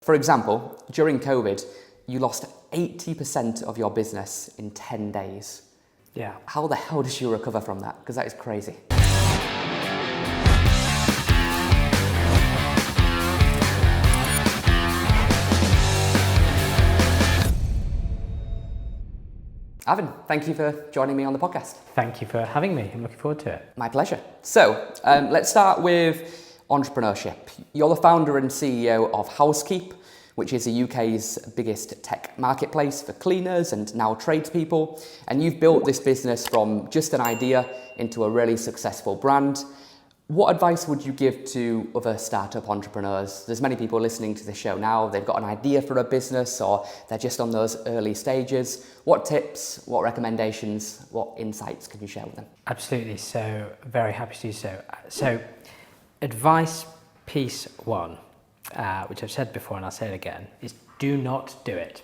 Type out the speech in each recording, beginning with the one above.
For example, during COVID, you lost 80% of your business in 10 days. Yeah. How the hell did you recover from that? Because that is crazy. Avin, thank you for joining me on the podcast. Thank you for having me. I'm looking forward to it. My pleasure. So, let's start with entrepreneurship. You're the founder and CEO of Housekeep, which is the UK's biggest tech marketplace for cleaners and now tradespeople. And you've built this business from just an idea into a really successful brand. What advice would you give to other startup entrepreneurs? There's many people listening to the show now. They've got an idea for a business or they're just on those early stages. What tips, what recommendations, what insights can you share with them? Absolutely. So very happy to do so. So advice piece one, which I've said before and I'll say it again, is do not do it.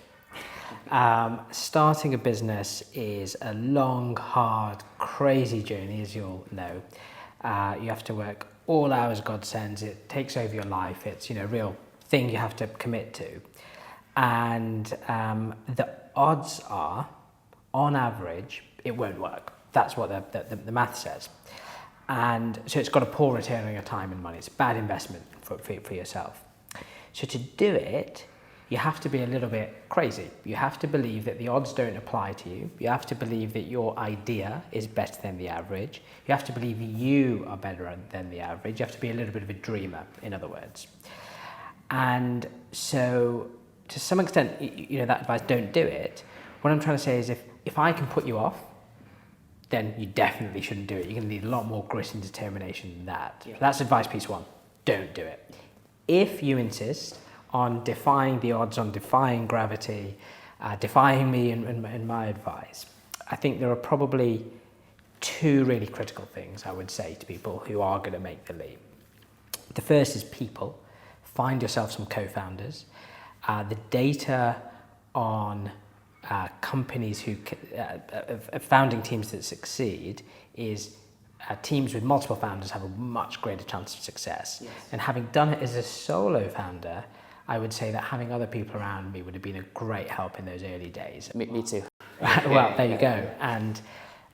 Starting a business is a long, hard, crazy journey, as you'll know. You have to work all hours God sends. It takes over your life. It's a real thing you have to commit to. And the odds are, on average, it won't work. That's what the math says. And so it's got a poor return on your time and money. It's a bad investment for yourself. So to do it, you have to be a little bit crazy. You have to believe that the odds don't apply to you. You have to believe that your idea is better than the average. You have to believe you are better than the average. You have to be a little bit of a dreamer, in other words. And so to some extent, that advice, don't do it. What I'm trying to say is if I can put you off, then you definitely shouldn't do it. You're going to need a lot more grit and determination than that. Yeah. So that's advice piece one. Don't do it. If you insist on defying the odds, on defying gravity, defying me and my advice, I think there are probably two really critical things I would say to people who are going to make the leap. The first is people. Find yourself some co-founders. The data on companies founding teams that succeed is teams with multiple founders have a much greater chance of success. Yes. And having done it as a solo founder, I would say that having other people around me would have been a great help in those early days. Me too. Well, there you go. And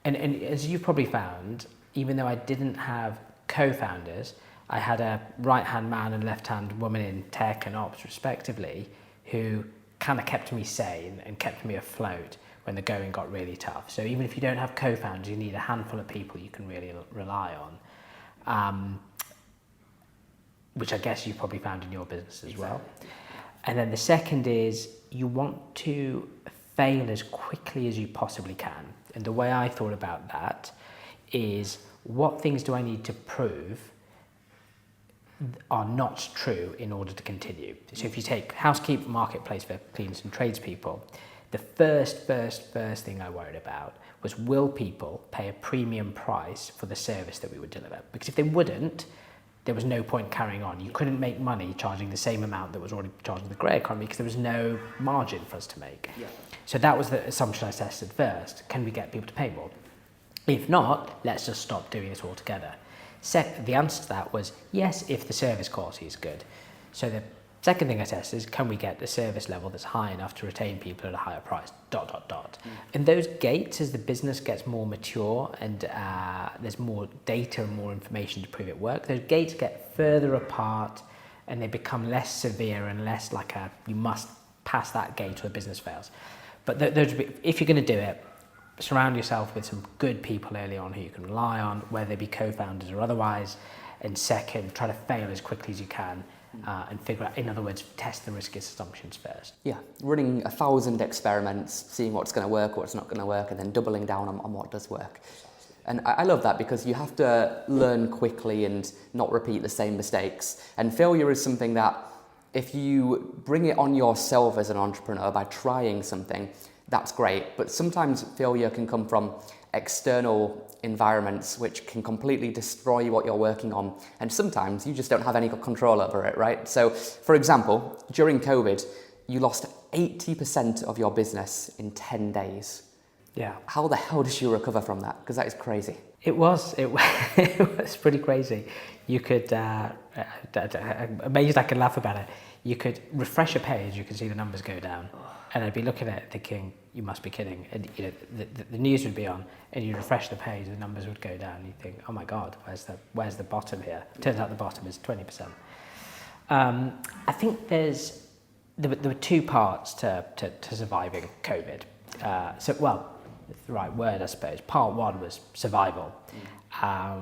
as you've probably found, even though I didn't have co-founders, I had a right-hand man and left-hand woman in tech and ops respectively, who kind of kept me sane and kept me afloat when the going got really tough. So even if you don't have co-founders, you need a handful of people you can really rely on. Which I guess you probably found in your business as well. And then the second is you want to fail as quickly as you possibly can. And the way I thought about that is, what things do I need to prove are not true in order to continue? So if you take Housekeep marketplace for cleaners and tradespeople, the first thing I worried about was, will people pay a premium price for the service that we would deliver? Because if they wouldn't, there was no point carrying on. You couldn't make money charging the same amount that was already charged in the grey economy because there was no margin for us to make. Yeah. So that was the assumption I tested first. Can we get people to pay more? If not, let's just stop doing this altogether. The answer to that was yes, if the service quality is good. So the second thing I tested is, can we get a service level that's high enough to retain people at a higher price, ... And those gates, as the business gets more mature and there's more data and more information to prove it works, those gates get further apart and they become less severe and less like you must pass that gate or the business fails. But if you're going to do it, surround yourself with some good people early on who you can rely on, whether they be co-founders or otherwise. And second, try to fail as quickly as you can. And figure out, in other words, test the riskiest assumptions first. Yeah, running 1,000 experiments, seeing what's going to work, what's not going to work, and then doubling down on what does work. And I love that because you have to learn quickly and not repeat the same mistakes. And failure is something that, if you bring it on yourself as an entrepreneur by trying something, that's great. But sometimes failure can come from external environments which can completely destroy what you're working on, and sometimes you just don't have any control over it, right? So for example, during COVID, you lost 80% of your business in 10 days. Yeah. How the hell did you recover from that? Because that is crazy. It was pretty crazy. You could, amazed I could laugh about it. you could refresh a page, you could see the numbers go down. And I'd be looking at it thinking, you must be kidding. And the news would be on, and you'd refresh the page, the numbers would go down. You'd think, oh my God, where's the bottom here? Turns out the bottom is 20%. I think there were two parts to surviving COVID. It's the right word, I suppose. Part one was survival.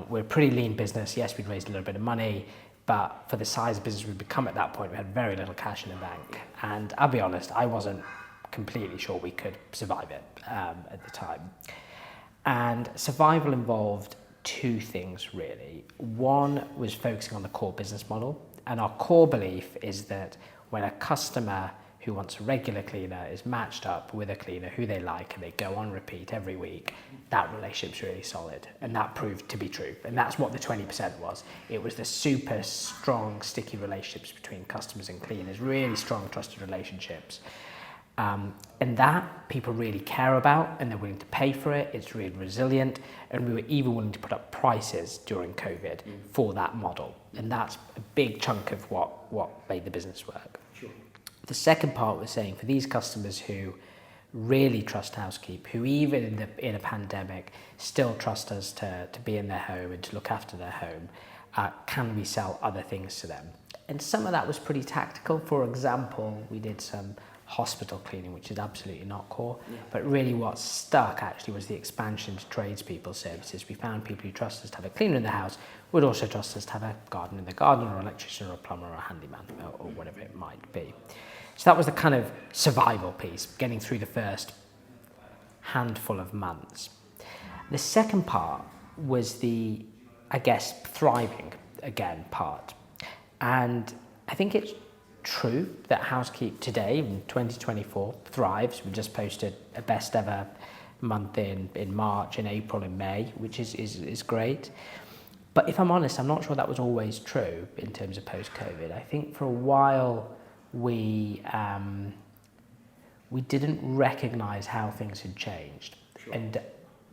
We're a pretty lean business. Yes, we'd raised a little bit of money, but for the size of business we'd become at that point, we had very little cash in the bank. And I'll be honest, I wasn't completely sure we could survive it at the time. And survival involved two things, really. One was focusing on the core business model. And our core belief is that when a customer who wants a regular cleaner is matched up with a cleaner who they like and they go on repeat every week, that relationship's really solid. And that proved to be true. And that's what the 20% was. It was the super strong, sticky relationships between customers and cleaners, really strong, trusted relationships. And that people really care about, and they're willing to pay for it. It's really resilient. And we were even willing to put up prices during COVID for that model. And that's a big chunk of what made the business work. Sure. The second part was saying for these customers who really trust Housekeep, who even in a pandemic still trust us to be in their home and to look after their home, can we sell other things to them? And some of that was pretty tactical. For example, we did some hospital cleaning, which is absolutely not core, but really what stuck actually was the expansion to tradespeople services. We found people who trust us to have a cleaner in the house would also trust us to have a gardener in the garden, or an electrician or a plumber or a handyman or whatever it might be. So that was the kind of survival piece, getting through the first handful of months. The second part was the, I guess, thriving again part. And I think it's true that Housekeep today in 2024 thrives. We just posted a best ever month in March, in April, in May, which is great. But if I'm honest, I'm not sure that was always true in terms of post-COVID. I think for a while we didn't recognise how things had changed. Sure.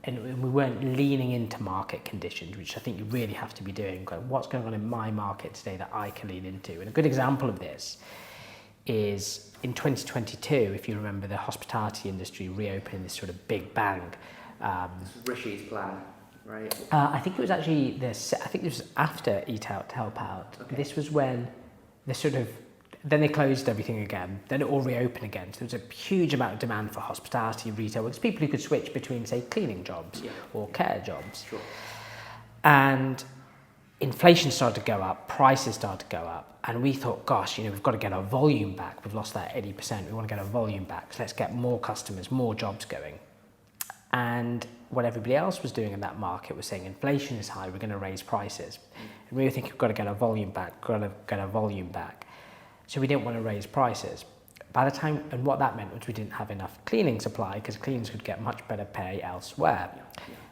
And we weren't leaning into market conditions, which I think you really have to be doing. What's going on in my market today that I can lean into? And a good example of this is in 2022, if you remember, the hospitality industry reopened this sort of big bang. Rishi's plan, right? I think it was actually this was after Eat Out to Help Out. Okay. This was when then they closed everything again, then it all reopened again. So there was a huge amount of demand for hospitality, retail, because people who could switch between, say, cleaning jobs or care jobs. Sure. And inflation started to go up, prices started to go up, and we thought, gosh, we've got to get our volume back. We've lost that 80%. We want to get our volume back. So let's get more customers, more jobs going. And what everybody else was doing in that market was saying inflation is high, we're going to raise prices. And we were thinking, we've got to get our volume back, So we didn't want to raise prices. By the time, and what that meant was we didn't have enough cleaning supply because cleaners could get much better pay elsewhere.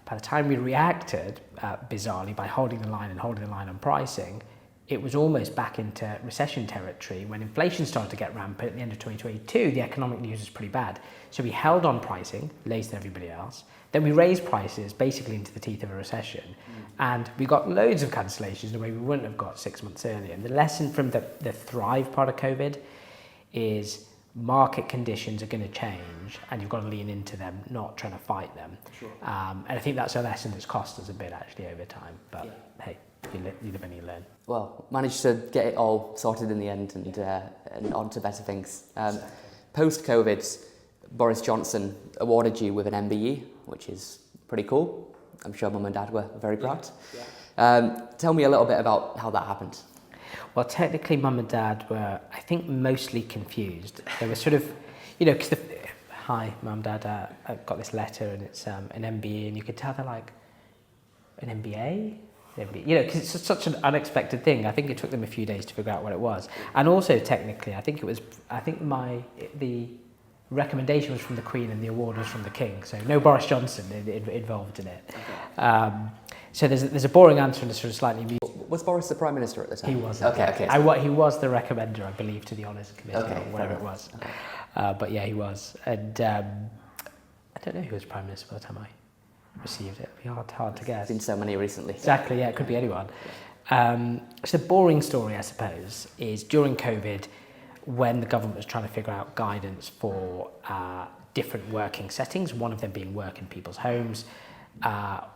By the time we reacted, bizarrely, by holding the line on pricing, it was almost back into recession territory. When inflation started to get rampant at the end of 2022, the economic news was pretty bad. So we held on pricing, later than everybody else. Then we raised prices basically into the teeth of a recession. And we got loads of cancellations in a way we wouldn't have got 6 months earlier. And the lesson from the thrive part of COVID is market conditions are going to change and you've got to lean into them, not trying to fight them. Sure. And I think that's a lesson that's cost us a bit actually over time. But hey, you live and you learn. Well, managed to get it all sorted in the end and on to better things. Post-COVID, Boris Johnson awarded you with an MBE, which is pretty cool. I'm sure Mum and Dad were very proud. Yeah. Tell me a little bit about how that happened. Well, technically, Mum and Dad were, I think, mostly confused. They were sort of, because hi, Mum, Dad, I got this letter and it's an MBE, and you could tell they're like, an MBA? Because it's such an unexpected thing. I think it took them a few days to figure out what it was. And also, technically, the recommendation was from the Queen and the award was from the King. So no Boris Johnson involved in it. Okay. So there's a boring answer and a sort of slightly... Was Boris the Prime Minister at the time? He was. Okay. He was the recommender, I believe, to the Honours Committee or whatever it was. Okay. But yeah, he was. And I don't know who was Prime Minister by the time I received it. It'd be hard to guess. Been so many recently. Exactly, yeah, it could be anyone. So the boring story, I suppose, is during COVID, when the government was trying to figure out guidance for different working settings, one of them being work in people's homes,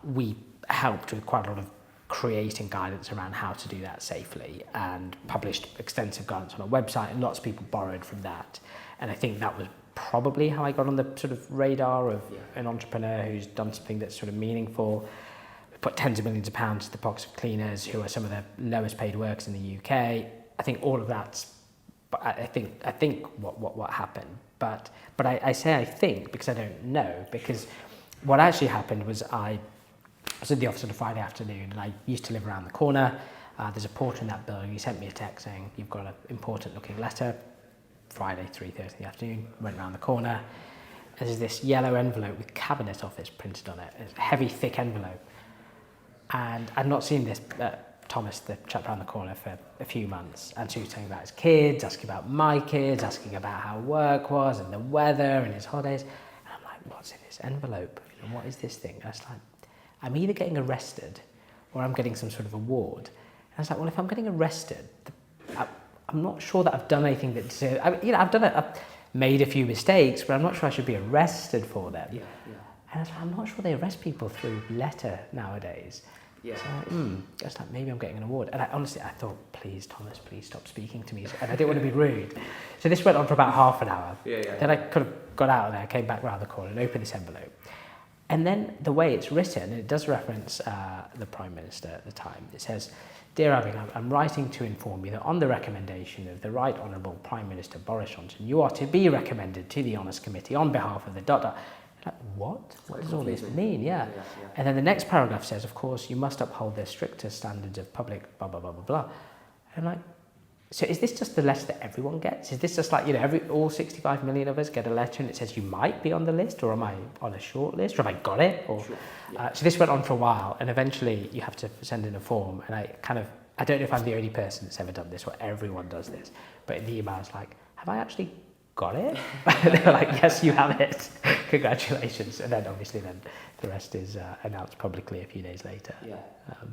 we helped with quite a lot of creating guidance around how to do that safely, and published extensive guidance on our website, and lots of people borrowed from that. And I think that was probably how I got on the sort of radar of an entrepreneur who's done something that's sort of meaningful. We put tens of millions of pounds to the pockets of cleaners who are some of the lowest paid workers in the UK. I think all of that's, I think what happened. But I say I think because I don't know, because what actually happened was I was in the office on a Friday afternoon, and I used to live around the corner. There's a porter in that building. He sent me a text saying, "You've got an important looking letter." Friday, 3:30 in the afternoon, went round the corner. And there's this yellow envelope with Cabinet Office printed on it. It's a heavy, thick envelope. And I'd not seen this Thomas, the chap around the corner, for a few months. And so he was telling about his kids, asking about my kids, asking about how work was and the weather and his holidays. And I'm like, what's in this envelope? And what is this thing? And I was like, I'm either getting arrested or I'm getting some sort of award. And I was like, well, if I'm getting arrested, I'm not sure that I've done anything that deserves. I've made a few mistakes, but I'm not sure I should be arrested for them. Yeah. And I was like, I'm not sure they arrest people through letter nowadays. Yeah. So I was like, maybe I'm getting an award. And I thought, please, Thomas, please stop speaking to me. And I didn't want to be rude. So this went on for about half an hour. Then I could have got out of there, came back round the corner and opened this envelope. And then the way it's written, it does reference the Prime Minister at the time. It says, "Dear Avin, I'm writing to inform you that on the recommendation of the Right Honourable Prime Minister Boris Johnson, you are to be recommended to the Honours Committee on behalf of the dot dot." Like, what? What does all this mean? Yeah. And then the next paragraph says, "Of course, you must uphold the strictest standards of public blah, blah, blah, blah, blah." And I'm like, so is this just the letter that everyone gets? Is this just like, all 65 million of us get a letter and it says you might be on the list, or am I on a short list, or have I got it? Or so this went on for a while, and eventually you have to send in a form. And I don't know if I'm the only person that's ever done this, or everyone does this, but in the email it's like, have I actually got it? They're like, yes, you have it. Congratulations. And then obviously the rest is announced publicly a few days later.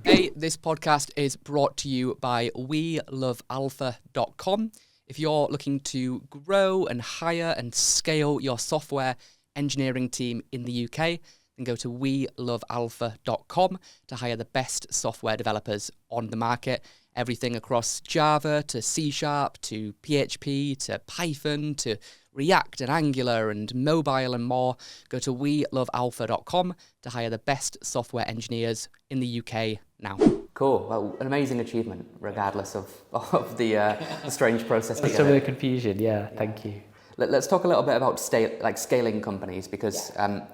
Hey, this podcast is brought to you by welovealpha.com. If you're looking to grow and hire and scale your software engineering team in the UK, then go to welovealpha.com to hire the best software developers on the market. Everything across Java to C# to PHP to Python to React and Angular and mobile and more. Go to welovealpha.com to hire the best software engineers in the UK now. Cool. Well, an amazing achievement, regardless of the strange process. Some of the confusion, thank you. Let's talk a little bit about scaling companies, because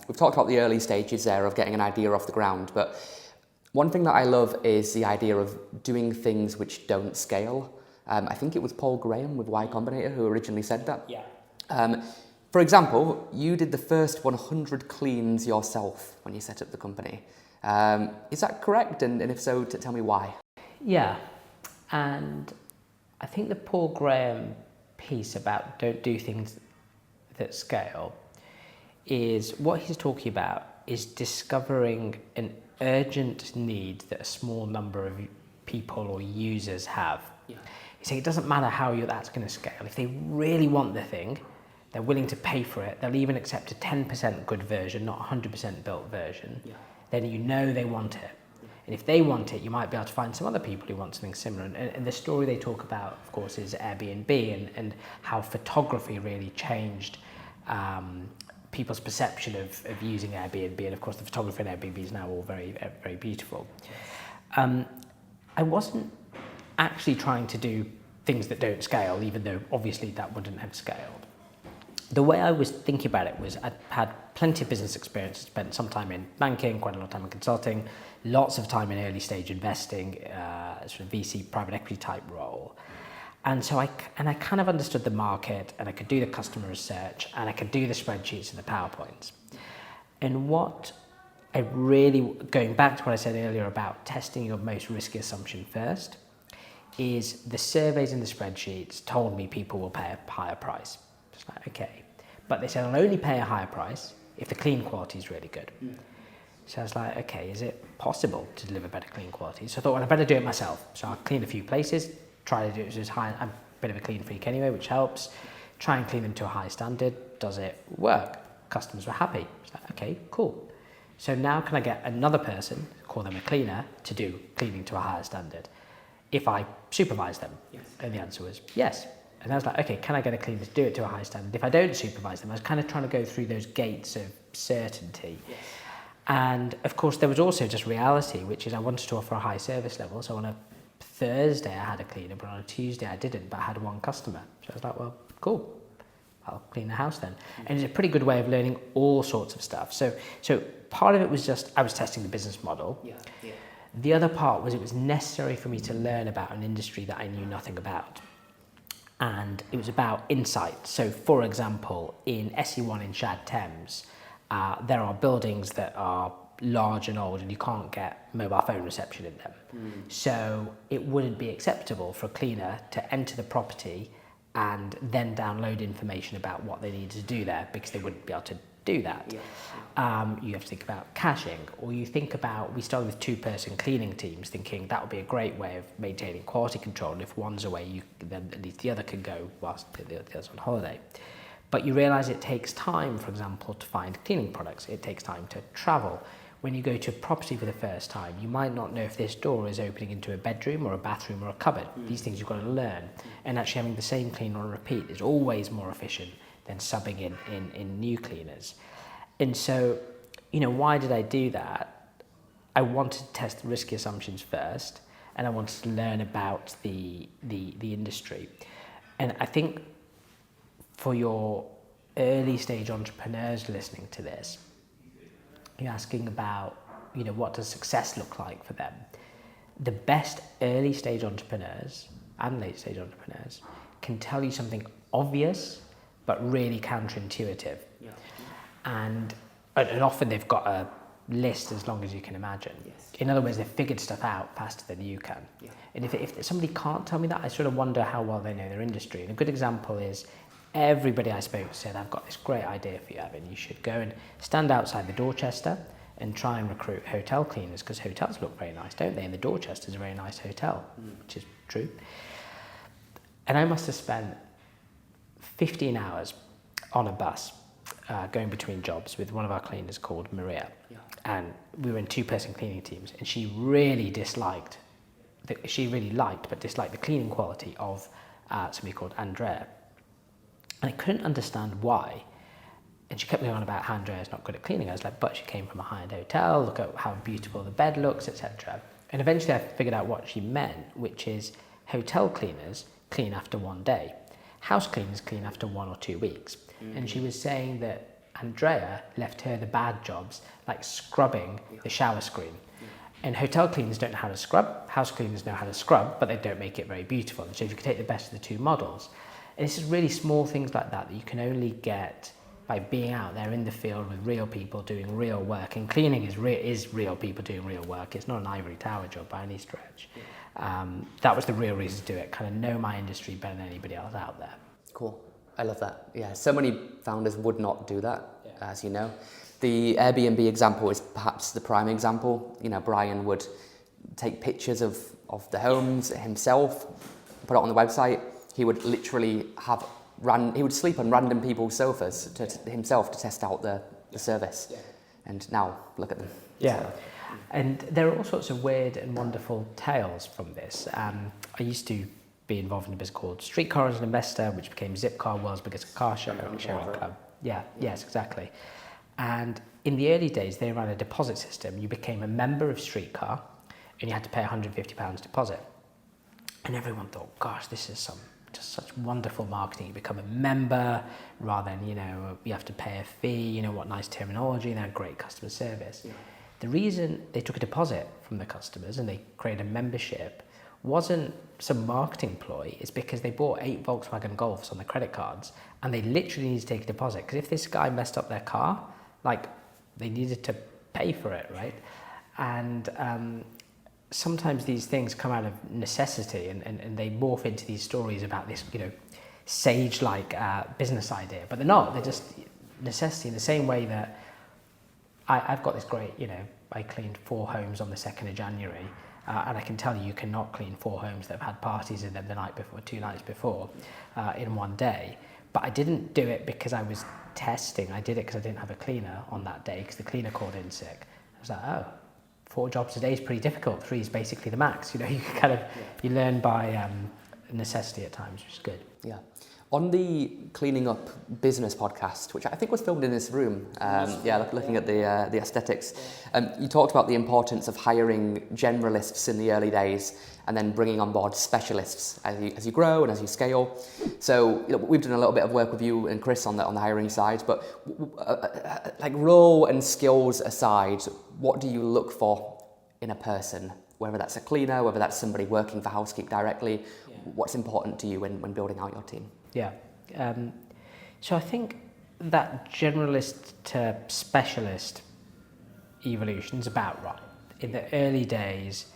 we've talked about the early stages there of getting an idea off the ground, but one thing that I love is the idea of doing things which don't scale. I think it was Paul Graham with Y Combinator who originally said that. For example, you did the first 100 cleans yourself when you set up the company. Is that correct? And if so, tell me why. Yeah, and I think the Paul Graham piece about don't do things that scale is what he's talking about is discovering an urgent need that a small number of people or users have. He's saying it doesn't matter how that's going to scale. If they really want the thing, they're willing to pay for it. They'll even accept a 10% good version, not 100% built version. Then they want it. And if they want it, you might be able to find some other people who want something similar. And the story they talk about, of course, is Airbnb and how photography really changed people's perception of using Airbnb. And of course, the photography in Airbnb is now all very, very beautiful. I wasn't actually trying to do things that don't scale, even though obviously that wouldn't have scaled. The way I was thinking about it was I'd had plenty of business experience, spent some time in banking, quite a lot of time in consulting, lots of time in early stage investing, sort of VC private equity type role. And so I kind of understood the market, and I could do the customer research, and I could do the spreadsheets and the PowerPoints. And what I really, going back to what I said earlier about testing your most risky assumption first, is the surveys and the spreadsheets told me people will pay a higher price. It's like, okay. But they said I'll only pay a higher price if the clean quality is really good. So I was like, okay, is it possible to deliver better clean quality? So I thought, well, I better do it myself. So I'll clean a few places, try to do it as high. I'm bit of a clean freak anyway, which helps. Try and clean them to a high standard. Does it work? Customers were happy. It's like, okay, cool. So now can I get another person, call them a cleaner, to do cleaning to a higher standard if I supervise them? Yes. And the answer was yes. And I was like, okay, can I get a cleaner to do it to a high standard? If I don't supervise them, I was kind of trying to go through those gates of certainty. Yes. And of course, there was also just reality, which is I wanted to offer a high service level. So on a Thursday, I had a cleaner, but on a Tuesday, I didn't, but I had one customer. So I was like, well, cool. I'll clean the house then. Mm-hmm. And it's a pretty good way of learning all sorts of stuff. So part of it was just, I was testing the business model. Yeah. The other part was it was necessary for me to learn about an industry that I knew nothing about. And it was about insight. So for example, in SE1 in Shad Thames, there are buildings that are large and old and you can't get mobile phone reception in them. So it wouldn't be acceptable for a cleaner to enter the property and then download information about what they needed to do there, because they wouldn't be able to do that. You have to think about caching, or you think about, we started with 2-person cleaning teams, thinking that would be a great way of maintaining quality control, and if one's away, then at least the other can go whilst the other's on holiday. But you realise it takes time, for example, to find cleaning products. It takes time to travel. When you go to a property for the first time, you might not know if this door is opening into a bedroom or a bathroom or a cupboard. These things you've got to learn. And actually having the same cleaner on repeat is always more efficient than subbing in new cleaners. And so, why did I do that? I wanted to test the risky assumptions first, and I wanted to learn about the industry. And I think for your early stage entrepreneurs listening to this, you're asking about, what does success look like for them? The best early stage entrepreneurs and late stage entrepreneurs can tell you something obvious, but really counterintuitive. Yeah. And often they've got a list as long as you can imagine. Yes. In other words, they've figured stuff out faster than you can. Yeah. And if somebody can't tell me that, I sort of wonder how well they know their industry. And a good example is, everybody I spoke to said, I've got this great idea for you, Avin. You should go and stand outside the Dorchester and try and recruit hotel cleaners, because hotels look very nice, don't they? And the Dorchester is a very nice hotel, which is true. And I must have spent 15 hours on a bus going between jobs with one of our cleaners called Maria. Yeah. And we were in 2-person cleaning teams, and she really liked but disliked the cleaning quality of somebody called Andrea. And I couldn't understand why. And she kept going on about how Andrea's not good at cleaning. I was like, but she came from a high-end hotel, look at how beautiful the bed looks, etc. And eventually I figured out what she meant, which is hotel cleaners clean after 1 day. House cleaners clean after 1 or 2 weeks. And she was saying that Andrea left her the bad jobs, like scrubbing the shower screen. And hotel cleaners don't know how to scrub, house cleaners know how to scrub, but they don't make it very beautiful. And so if you could take the best of the two models, and it's just really small things like that that you can only get by being out there in the field with real people doing real work. And cleaning is real people doing real work. It's not an ivory tower job by any stretch. That was the real reason to do it, kind of know my industry better than anybody else out there. Cool. I love that. Yeah, so many founders would not do that, as you know. The Airbnb example is perhaps the prime example. Brian would take pictures of the homes himself, put it on the website. He would literally he would sleep on random people's sofas himself to test out the service. Yeah. And now, look at them. Yeah. So. And there are all sorts of weird and wonderful tales from this. I used to be involved in a business called Streetcar as an investor, which became Zipcar, world's biggest car sharing club. Yes, exactly. And in the early days, they ran a deposit system. You became a member of Streetcar and you had to pay £150 deposit. And everyone thought, gosh, this is just such wonderful marketing. You become a member rather than, you have to pay a fee, what nice terminology, and they had great customer service. Yeah. The reason they took a deposit from the customers and they created a membership wasn't some marketing ploy. It's because they bought 8 Volkswagen Golfs on the credit cards and they literally needed to take a deposit. Because if this guy messed up their car, they needed to pay for it, right? And sometimes these things come out of necessity and they morph into these stories about this, sage-like business idea. But they're not. They're just necessity, in the same way that I've got this great, I cleaned 4 homes on the 2nd of January. and I can tell you cannot clean 4 homes that have had parties in them the night before, 2 nights before, in one day. But I didn't do it because I was testing. I did it because I didn't have a cleaner on that day because the cleaner called in sick. I was like, oh, 4 jobs a day is pretty difficult. 3 is basically the max. You know, you kind of, you learn by necessity at times, which is good. Yeah. On the Cleaning Up Business podcast, which I think was filmed in this room, looking at the aesthetics, you talked about the importance of hiring generalists in the early days and then bringing on board specialists as you grow and as you scale. So we've done a little bit of work with you and Chris on the hiring side, but like role and skills aside, what do you look for in a person? Whether that's a cleaner, whether that's somebody working for Housekeep directly, what's important to you when building out your team? Yeah. So I think that generalist to specialist evolution is about right. In the early days,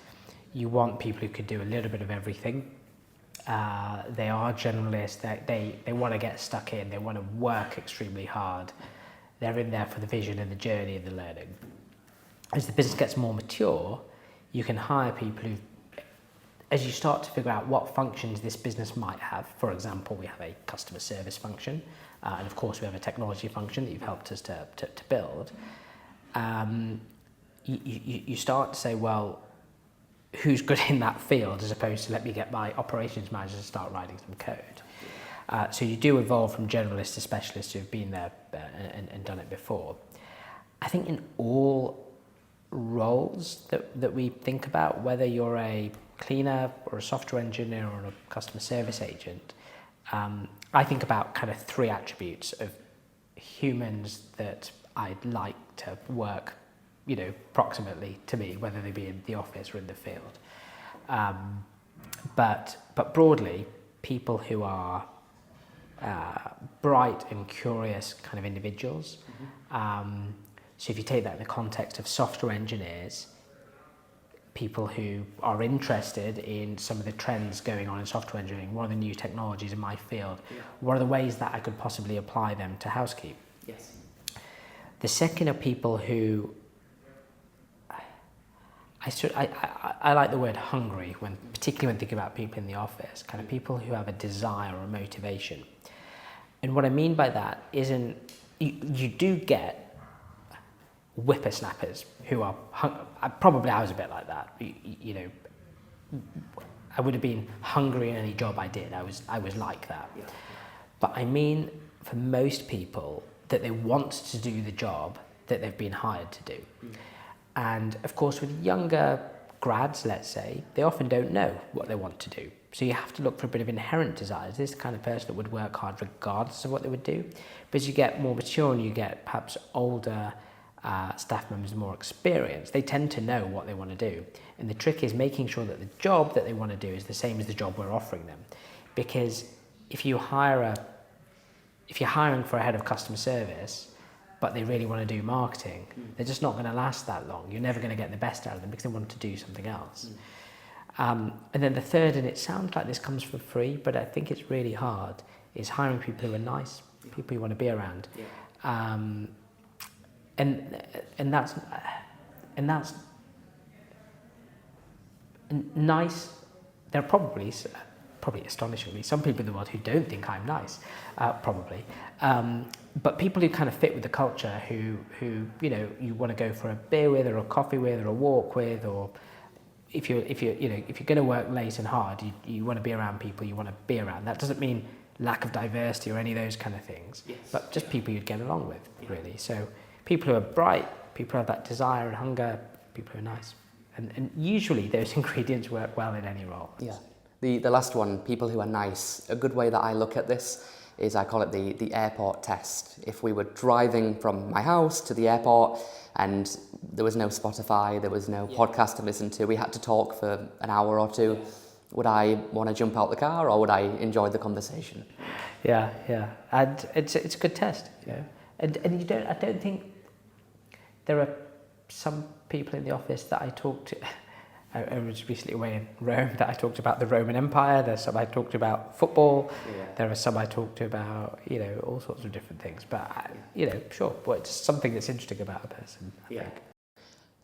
you want people who could do a little bit of everything. They are generalists. They want to get stuck in. They want to work extremely hard. They're in there for the vision and the journey and the learning. As the business gets more mature, you can hire people who, as you start to figure out what functions this business might have, for example, we have a customer service function, and of course we have a technology function that you've helped us to build, you start to say, well, who's good in that field, as opposed to let me get my operations manager to start writing some code. So you do evolve from generalists to specialists who have been there and done it before. I think in all roles that we think about, whether you're a cleaner or a software engineer or a customer service agent, I think about kind of 3 attributes of humans that I'd like to work, you know, proximately to me, whether they be in the office or in the field. But broadly, people who are bright and curious kind of individuals. So if you take that in the context of software engineers, people who are interested in some of the trends going on in software engineering, what are the new technologies in my field, what are the ways that I could possibly apply them to Housekeep. Yes. The second are people who, I like the word hungry, particularly when thinking about people in the office, kind of people who have a desire or a motivation. And what I mean by that isn't, you do get whippersnappers who are, I was a bit like that, you know, I would have been hungry in any job I did, I was like that. Yeah. But I mean, for most people, that they want to do the job that they've been hired to do. And of course, with younger grads, let's say, they often don't know what they want to do. So you have to look for a bit of inherent desires. This is the kind of person that would work hard regardless of what they would do. But as you get more mature and you get perhaps older staff members, more experienced, they tend to know what they want to do. And the trick is making sure that the job that they want to do is the same as the job we're offering them. Because if you're hiring for a head of customer service, but they really want to do marketing, they're just not going to last that long. You're never going to get the best out of them because they want to do something else. And then the third, and it sounds like this comes for free, but I think it's really hard, is hiring people who are nice, people you want to be around. And that's nice. There are probably astonishingly some people in the world who don't think I'm nice, probably. But people who kind of fit with the culture, who you know you want to go for a beer with, or a coffee with, or a walk with, or if you're going to work late and hard, you want to be around people you want to be around. That doesn't mean lack of diversity or any of those kind of things, but just people you'd get along with, really. So people who are bright, people who have that desire and hunger, people who are nice, and usually those ingredients work well in any role. Yeah. The last one, people who are nice. A good way that I look at this is I call it the airport test. If we were driving from my house to the airport and there was no Spotify, there was no podcast to listen to, we had to talk for an hour or two, would I want to jump out the car or would I enjoy the conversation? Yeah. And it's a good test, you know. And I don't think there are some people in the office that I talk to. I was recently away in Rome that I talked about the Roman Empire. There's some I talked about football. There are some I talked to about, you know, all sorts of different things. But, you know, sure, but it's something that's interesting about a person, I think.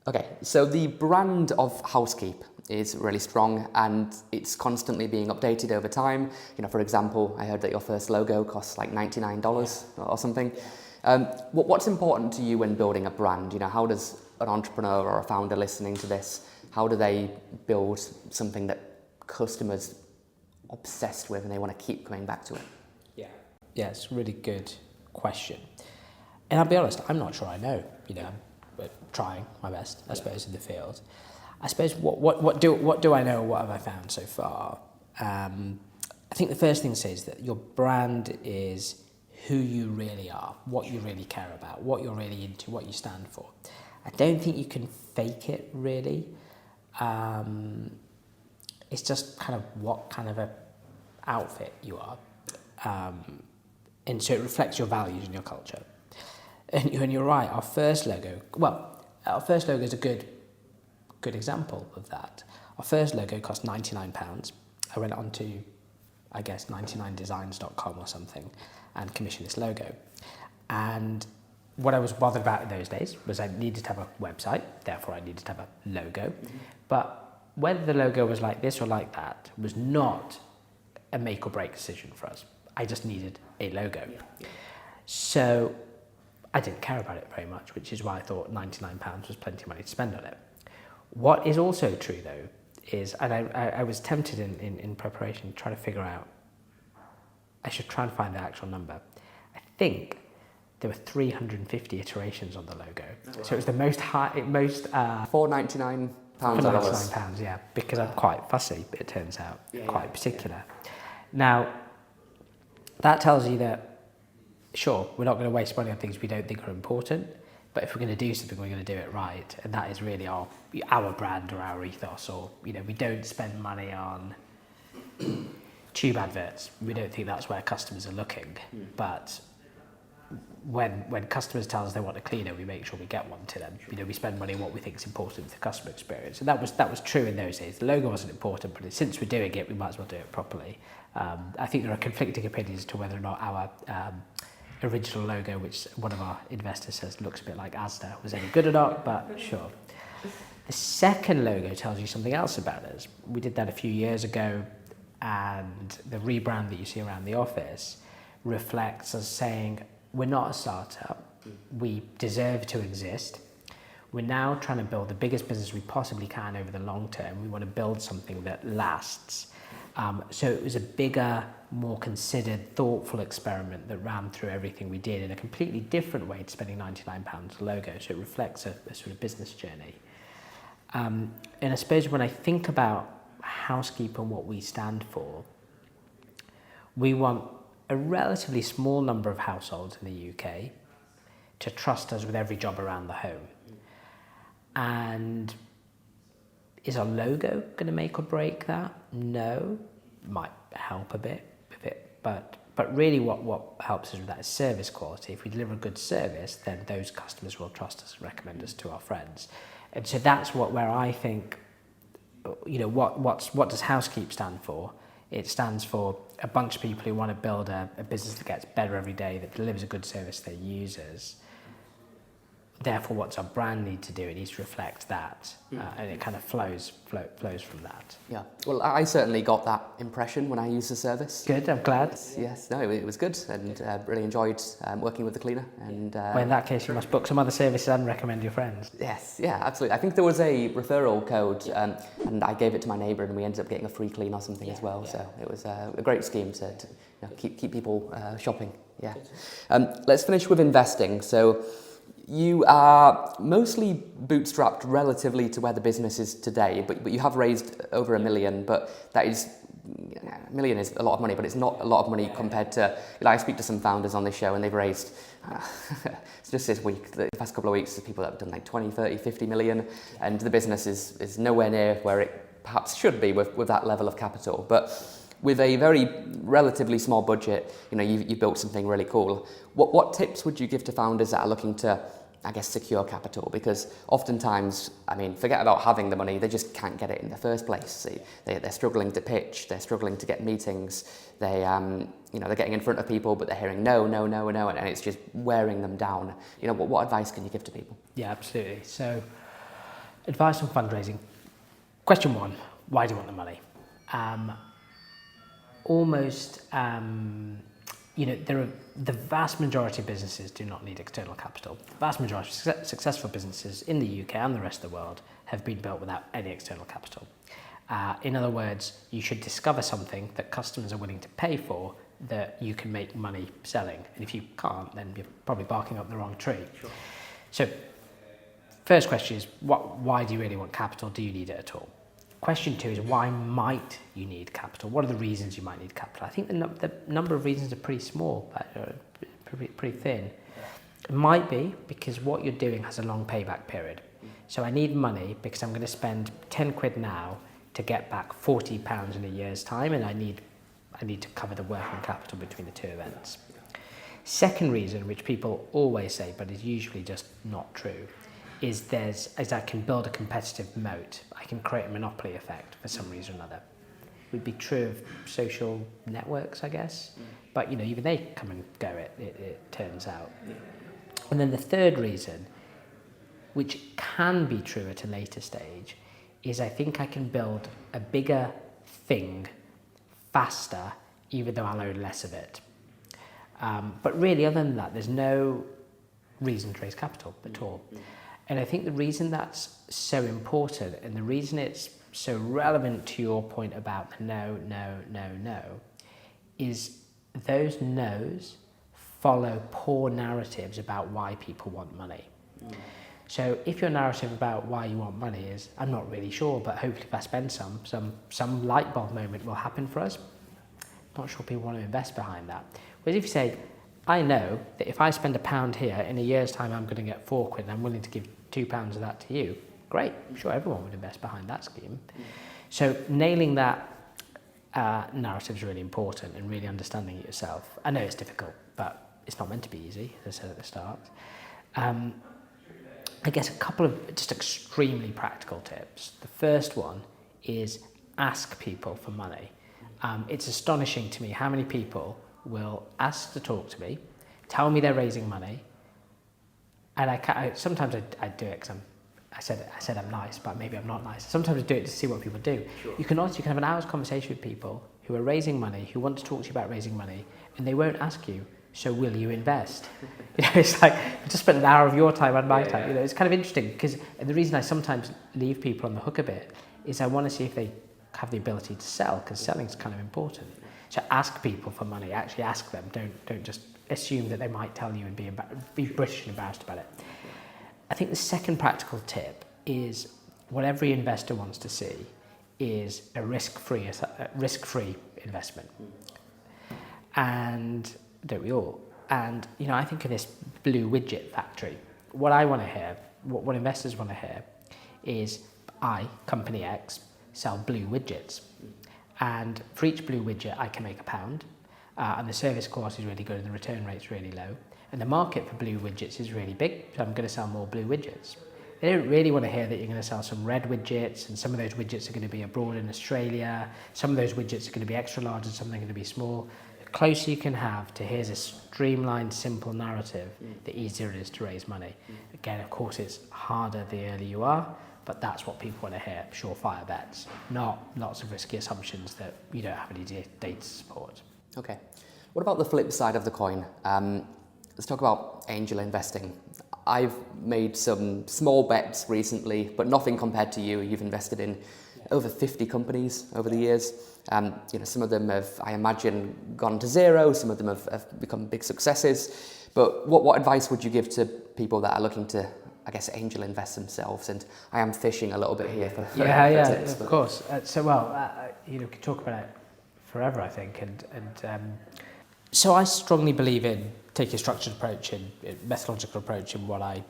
Okay, so the brand of Housekeep is really strong and it's constantly being updated over time. You know, for example, I heard that your first logo costs like $99 or something. What's important to you when building a brand? You know, how does an entrepreneur or a founder listening to this, how do they build something that customers are obsessed with and they want to keep coming back to it? Yeah, it's a really good question. And I'll be honest, I'm not sure I know, you know, but trying my best, I suppose, in the field. I suppose what do I know, what have I found so far? I think the first thing to say is that your brand is who you really are, what you really care about, what you're really into, what you stand for. I don't think you can fake it, really. It's just kind of what kind of a outfit you are. And so it reflects your values and your culture. And you're right, our first logo is a good example of that. Our first logo cost £99. I went on to, I guess, 99designs.com or something and commissioned this logo. And what I was bothered about in those days was I needed to have a website, therefore I needed to have a logo. But whether the logo was like this or like that was not a make or break decision for us. I just needed a logo. So I didn't care about it very much, which is why I thought £99 was plenty of money to spend on it. What is also true, though, is, and I was tempted in preparation to try to figure out, I should try and find the actual number. I think there were 350 iterations on the logo. Oh, wow. So it was the most £499. £499, yeah, because I'm quite fussy, it turns out, quite particular. Now, that tells you that, sure, we're not going to waste money on things we don't think are important, but if we're going to do something, we're going to do it right, and that is really our brand or our ethos. Or, you know, we don't spend money on tube adverts. We don't think that's where customers are looking. But when customers tell us they want a cleaner, we make sure we get one to them. You know, we spend money on what we think is important to the customer experience, and that was true in those days. The logo wasn't important, but since we're doing it, we might as well do it properly. I think there are conflicting opinions as to whether or not our original logo, which one of our investors says looks a bit like Asda, was any good or not, but sure. The second logo tells you something else about us. We did that a few years ago, and the rebrand that you see around the office reflects us saying, we're not a startup, we deserve to exist. We're now trying to build the biggest business we possibly can over the long term. We want to build something that lasts. So it was a bigger, more considered, thoughtful experiment that ran through everything we did in a completely different way to spending £99 a logo. So it reflects a sort of business journey. And I suppose when I think about Housekeep and what we stand for, we want a relatively small number of households in the UK to trust us with every job around the home. And is our logo going to make or break that? No. Might help a bit with it, but really what helps us with that is service quality. If we deliver a good service, then those customers will trust us and recommend us to our friends. And so that's where I think, you know, what does Housekeep stand for? It stands for a bunch of people who want to build a business that gets better every day, that delivers a good service to their users. Therefore, what's our brand need to do? It needs to reflect that, and it kind of flows from that. Yeah, well, I certainly got that impression when I used the service. Good, I'm glad. Yes, no, it was good, and really enjoyed working with the cleaner. And well, in that case, you must book some other services and recommend your friends. Yes, yeah, absolutely. I think there was a referral code, and I gave it to my neighbour, and we ended up getting a free clean or something as well. Yeah. So it was a great scheme to you know, keep people shopping. Yeah. Let's finish with investing. So you are mostly bootstrapped relatively to where the business is today, but you have raised over $1 million, but that is, $1 million is a lot of money, but it's not a lot of money compared to, you know, I speak to some founders on this show and they've raised, it's just this week, the past couple of weeks, there's people that have done like 20, 30, 50 million, and the business is nowhere near where it perhaps should be with that level of capital. But with a very relatively small budget, you know, you've built something really cool. What tips would you give to founders that are looking to, I guess, secure capital? Because oftentimes, I mean, forget about having the money, they just can't get it in the first place. They're struggling to pitch, they're struggling to get meetings, they're getting in front of people, but they're hearing no, and it's just wearing them down. You know, what advice can you give to people? Yeah, absolutely. So Advice on fundraising. Question 1, why do you want the money? The vast majority of businesses do not need external capital. The vast majority of successful businesses in the UK and the rest of the world have been built without any external capital. In other words, you should discover something that customers are willing to pay for that you can make money selling. And if you can't, then you're probably barking up the wrong tree. Sure. So, first question is, why do you really want capital? Do you need it at all? Question 2 is, why might you need capital? What are the reasons you might need capital? I think the number of reasons are pretty small, pretty thin. It might be because what you're doing has a long payback period. So I need money because I'm going to spend 10 quid now to get back £40 in a year's time, and I need to cover the working capital between the two events. Second reason, which people always say, but is usually just not true, is I can build a competitive moat. I can create a monopoly effect for some reason or another. It would be true of social networks, I guess, but even they come and go, it turns out. And then the third reason, which can be true at a later stage, is I think I can build a bigger thing faster, even though I'll own less of it. But really, other than that, there's no reason to raise capital at all. And I think the reason that's so important, and the reason it's so relevant to your point about the no, is those no's follow poor narratives about why people want money. So if your narrative about why you want money is, I'm not really sure, but hopefully if I spend some light bulb moment will happen for us, not sure people want to invest behind that. Whereas if you say, I know that if I spend £1 here, in a year's time I'm going to get 4 quid and I'm willing to give £2 of that to you, great, I'm sure everyone would invest behind that scheme. So nailing that narrative is really important, and really understanding it yourself. I know it's difficult, but it's not meant to be easy, as I said at the start. I guess a couple of just extremely practical tips. The first one is ask people for money. It's astonishing to me how many people will ask to talk to me, tell me they're raising money, and sometimes I do it because I said I'm nice, but maybe I'm not nice. Sometimes I do it to see what people do. Sure. You can have an hour's conversation with people who are raising money, who want to talk to you about raising money, and they won't ask you, so will you invest? It's like, you just spent an hour of your time and my time. It's kind of interesting, because the reason I sometimes leave people on the hook a bit is I want to see if they have the ability to sell, because selling is kind of important. So ask people for money, actually ask them. Don't just assume that they might tell you and be British and embarrassed about it. I think the second practical tip is what every investor wants to see is a risk-free investment. And don't we all? And I think of this blue widget factory. What I want to hear, what investors want to hear, is I, company X, sell blue widgets. And for each blue widget, I can make £1. And the service quality is really good and the return rate's really low. And the market for blue widgets is really big, so I'm going to sell more blue widgets. They don't really want to hear that you're going to sell some red widgets, and some of those widgets are going to be abroad in Australia, some of those widgets are going to be extra large and some are going to be small. The closer you can have to here's a streamlined, simple narrative, the easier it is to raise money. Again, of course, it's harder the earlier you are, but that's what people want to hear, surefire bets, not lots of risky assumptions that you don't have any data to support. Okay. What about the flip side of the coin? Let's talk about angel investing. I've made some small bets recently, but nothing compared to you. You've invested in over 50 companies over the years. Some of them have, I imagine, gone to zero. Some of them have become big successes. But what advice would you give to people that are looking to, I guess, angel invest themselves? And I am fishing a little bit here for tips. Of course. We could talk about it forever, I think. So I strongly believe in taking a structured approach and methodological approach in what I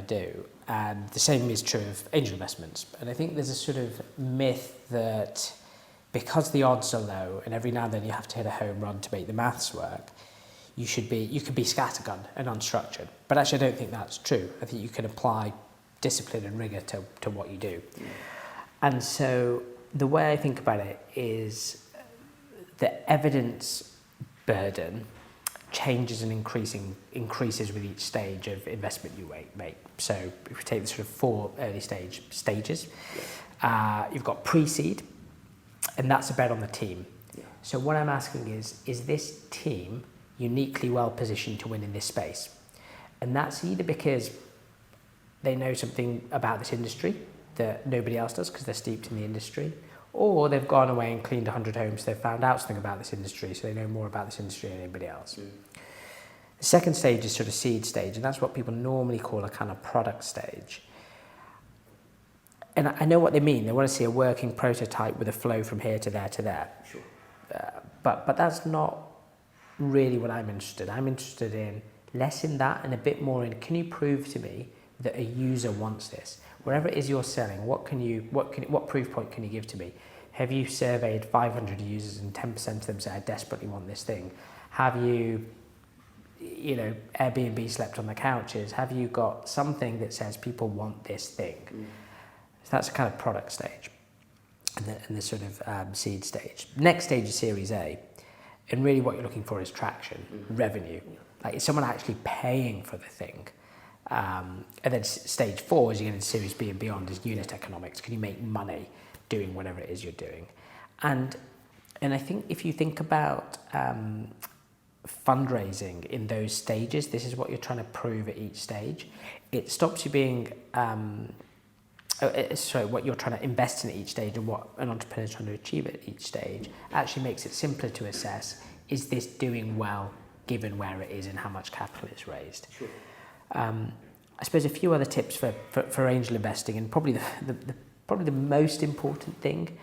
do, and the same is true of angel investments. And I think there's a sort of myth that because the odds are low and every now and then you have to hit a home run to make the maths work, you could be scattergun and unstructured. But actually, I don't think that's true. I think you can apply discipline and rigor to what you do. And so the way I think about it is the evidence burden changes and increases with each stage of investment you make. So if we take the sort of 4 early stages, you've got pre-seed, and that's a bet on the team. Yeah. So what I'm asking is this team uniquely well positioned to win in this space? And that's either because they know something about this industry that nobody else does because they're steeped in the industry, or they've gone away and cleaned 100 homes, they've found out something about this industry, so they know more about this industry than anybody else. The second stage is sort of seed stage, and that's what people normally call a kind of product stage. And I know what they mean. They want to see a working prototype with a flow from here to there to there. Sure. But that's not really what I'm interested in. I'm interested in less in that and a bit more in, can you prove to me that a user wants this? Wherever it is you're selling, what proof point can you give to me? Have you surveyed 500 users and 10% of them say, I desperately want this thing? Have you Airbnb slept on the couches? Have you got something that says people want this thing? So that's a kind of product stage and the sort of seed stage. Next stage is Series A. And really what you're looking for is traction, revenue. Like, is someone actually paying for the thing? And then stage 4, as you get into Series B and beyond, is unit economics. Can you make money doing whatever it is you're doing? And I think if you think about fundraising in those stages, this is what you're trying to prove at each stage. It stops you being, what you're trying to invest in at each stage and what an entrepreneur is trying to achieve at each stage actually makes it simpler to assess, is this doing well given where it is and how much capital is raised? Sure. I suppose a few other tips for angel investing, and probably the most important thing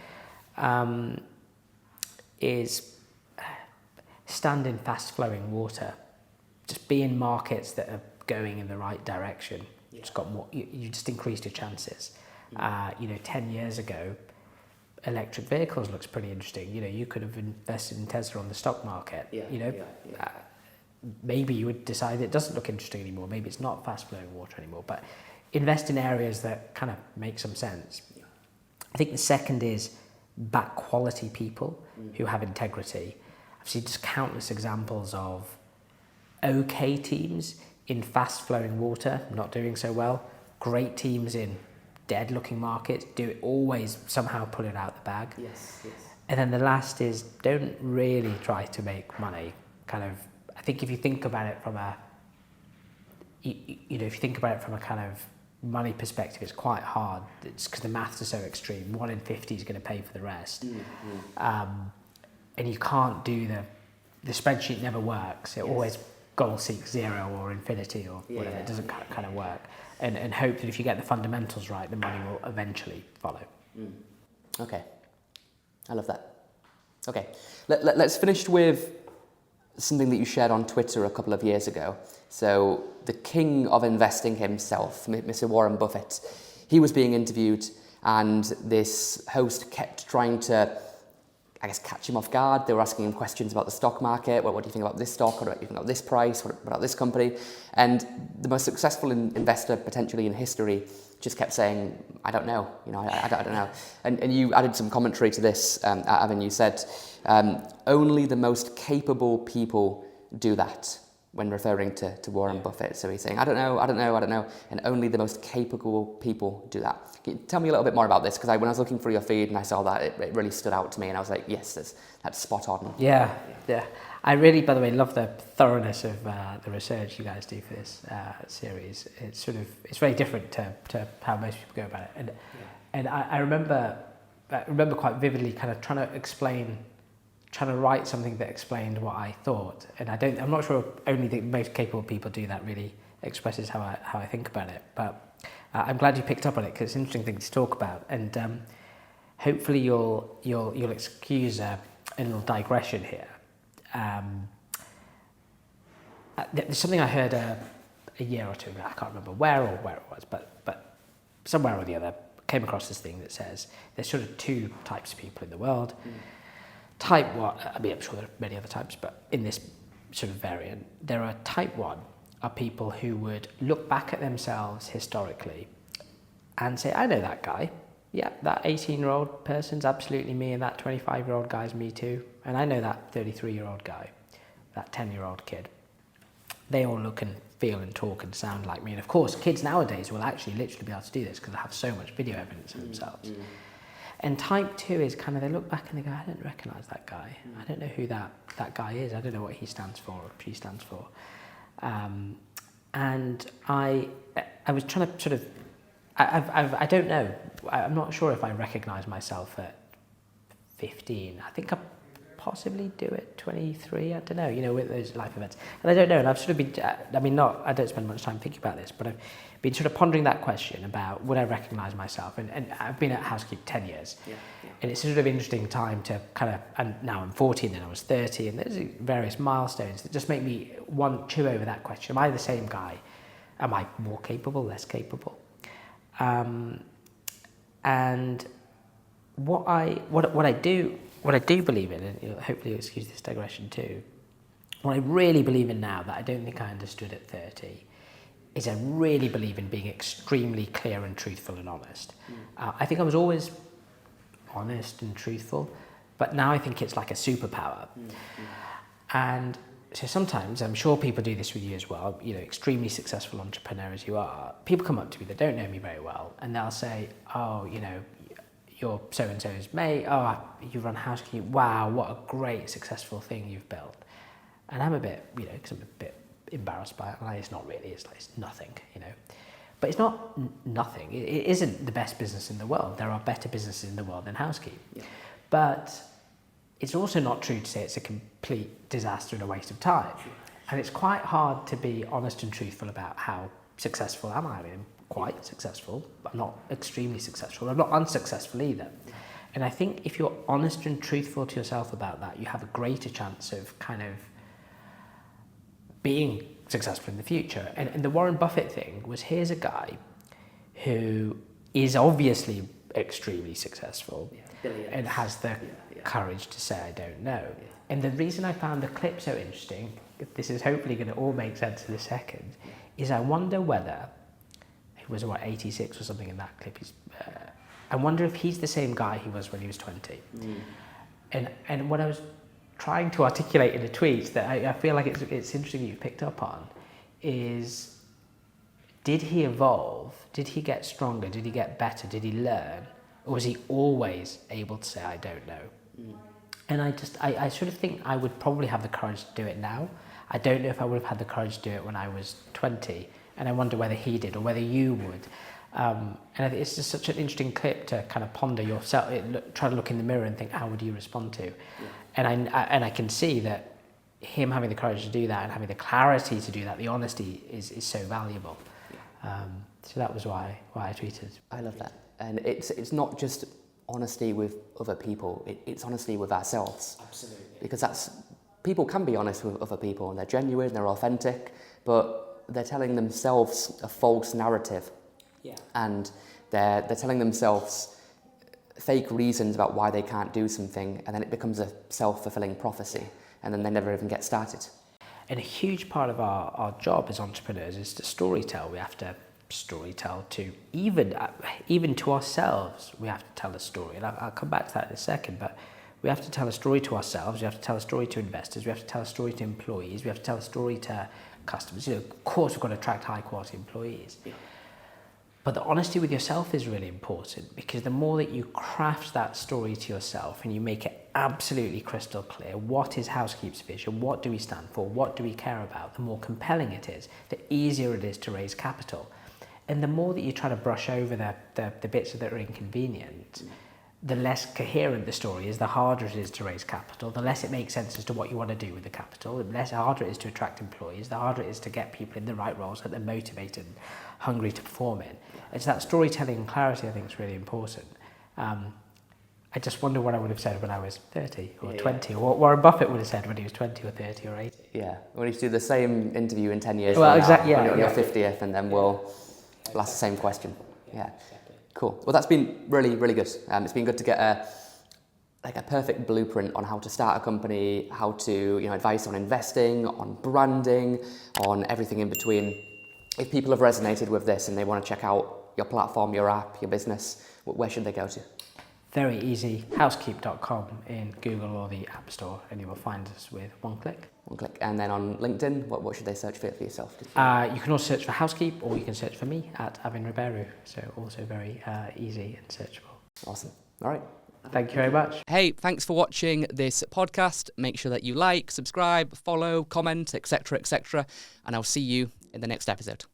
is stand in fast-flowing water. Just be in markets that are going in the right direction. Yeah. Just got more. You just increased your chances. 10 years ago, electric vehicles looks pretty interesting. You could have invested in Tesla on the stock market. Yeah. Maybe you would decide it doesn't look interesting anymore. Maybe it's not fast-flowing water anymore. But invest in areas that kind of make some sense. Yeah. I think the second is back quality people who have integrity. I've seen just countless examples of okay teams in fast-flowing water not doing so well, great teams in dead-looking markets always somehow pull it out the bag. Yes. And then the last is don't really try to make money. I think if you think about it from a kind of money perspective, it's quite hard. It's because the maths are so extreme. 1 in 50 is going to pay for the rest. And you can't do the spreadsheet never works. It always goal seeks 0 or infinity or whatever. It doesn't kind of work. And hope that if you get the fundamentals right, the money will eventually follow. Okay. I love that. Okay. Let's finish with something that you shared on Twitter a couple of years ago. So the king of investing himself, Mr. Warren Buffett, he was being interviewed, and this host kept trying to, catch him off guard. They were asking him questions about the stock market. What do you think about this stock? What do you think about this price? What about this company? And the most successful investor potentially in history just kept saying, I don't know, I don't know. And you added some commentary to this, Avin. You said, only the most capable people do that, when referring to Warren Buffett. So he's saying, I don't know, and only the most capable people do that. Can you tell me a little bit more about this? Because when I was looking through your feed and I saw that, it really stood out to me, and I was like, yes, that's spot on. Yeah. I really, by the way, love the thoroughness of the research you guys do for this series. It's very different to how most people go about it. And I remember quite vividly kind of trying to write something that explained what I thought. And I'm not sure only the most capable people do that really expresses how I think about it. But I'm glad you picked up on it, because it's an interesting thing to talk about. And hopefully you'll excuse a little digression here. There's something I heard a year or two ago. I can't remember where it was, but somewhere or the other came across this thing that says there's sort of 2 types of people in the world. Type 1, I'm sure there are many other types, but in this sort of variant, there are type 1 are people who would look back at themselves historically and say, I know that guy. Yeah, that 18-year-old person's absolutely me, and that 25-year-old guy's me too. And I know that 33-year-old guy, that 10-year-old kid. they all look and feel and talk and sound like me. And of course, kids nowadays will actually literally be able to do this because they have so much video evidence of themselves. And type 2 is kind of, they look back and they go, I don't recognise that guy. I don't know who that guy is. I don't know what he stands for or she stands for. And I was trying to sort of, I don't know. I'm not sure if I recognise myself at 15. I think I possibly do at 23. I don't know, you know, with those life events. And I don't know. And I've sort of been, I don't spend much time thinking about this, but I've been sort of pondering that question about would I recognise myself? And I've been at Housekeep 10 years. And it's sort of an interesting time to kind of, and now I'm 40 and then I was 30, and there's various milestones that just make me chew over that question. Am I the same guy? Am I more capable, less capable? And what I do believe in, and hopefully you'll excuse this digression too, what I really believe in now that I don't think I understood at 30 is I really believe in being extremely clear and truthful and honest. I think I was always honest and truthful, but now I think it's like a superpower. And so sometimes, I'm sure people do this with you as well, you know, extremely successful entrepreneur as you are, people come up to me that don't know me very well and they'll say, oh, you know, you're so-and-so's mate, oh, you run Housekeep, wow, what a great successful thing you've built. And I'm a bit, you know, because I'm a bit embarrassed by it, like, it's not really, it's nothing, you know. But it's not nothing, it isn't the best business in the world. There are better businesses in the world than Housekeep. But it's also not true to say it's a complete disaster and a waste of time. And it's quite hard to be honest and truthful about how successful am I. I mean, I'm quite successful, but I'm not extremely successful. I'm not unsuccessful either. And I think if you're honest and truthful to yourself about that, you have a greater chance of kind of being successful in the future. And the Warren Buffett thing was, here's a guy who is obviously extremely successful and has the courage to say, I don't know. And the reason I found the clip so interesting, this is hopefully going to all make sense in a second, is I wonder whether, he was what, 86 or something in that clip, I wonder if he's the same guy he was when he was 20. And what I was trying to articulate in a tweet that I feel like it's interesting that you picked up on is, did he evolve? Did he get stronger? Did he get better? Did he learn? Or was he always able to say, I don't know? And I sort of think I would probably have the courage to do it now. I don't know if I would have had the courage to do it when I was 20. And I wonder whether he did or whether you would. And I think it's just such an interesting clip to kind of ponder yourself, try to look in the mirror and think, how would you respond to? And I can see that him having the courage to do that and having the clarity to do that, the honesty is so valuable. So that was why I tweeted. I love that. And it's not just honesty with other people, it's honesty with ourselves. Absolutely. Because people can be honest with other people and they're genuine, they're authentic, but they're telling themselves a false narrative. And they're telling themselves fake reasons about why they can't do something, and then it becomes a self-fulfilling prophecy, and then they never even get started. And a huge part of our job as entrepreneurs is to storytell. We have to storytell to even to ourselves. We have to tell a story, and I'll come back to that in a second. But we have to tell a story to ourselves. We have to tell a story to investors. We have to tell a story to employees. We have to tell a story to customers. You know, of course, we've got to attract high-quality employees. But the honesty with yourself is really important, because the more that you craft that story to yourself and you make it absolutely crystal clear, what is Housekeep's vision, what do we stand for, what do we care about, the more compelling it is, the easier it is to raise capital. And the more that you try to brush over the bits that are inconvenient, the less coherent the story is, the harder it is to raise capital, the less it makes sense as to what you want to do with the capital, the harder it is to attract employees, the harder it is to get people in the right roles that they're motivated and hungry to perform in. It's that storytelling and clarity I think is really important. I just wonder what I would have said when I was 30 or 20, or what Warren Buffett would have said when he was 20 or 30 or 80. Yeah, we need to do the same interview in 10 years well, from exactly, now, on your 50th, and then we'll ask the same question. Yeah. Cool. Well, that's been really, really good. It's been good to get a perfect blueprint on how to start a company, how to advice on investing, on branding, on everything in between. If people have resonated with this and they want to check out your platform, your app, your business, where should they go to? Very easy, housekeep.com in Google or the App Store, and you will find us with one click. One click. And then on LinkedIn, what should they search for yourself? You can also search for Housekeep, or you can search for me at Avin Rabheru, so also very easy and searchable. Awesome. All right. Thank you very much. Hey, thanks for watching this podcast. Make sure that you like, subscribe, follow, comment, etc., etc. And I'll see you in the next episode.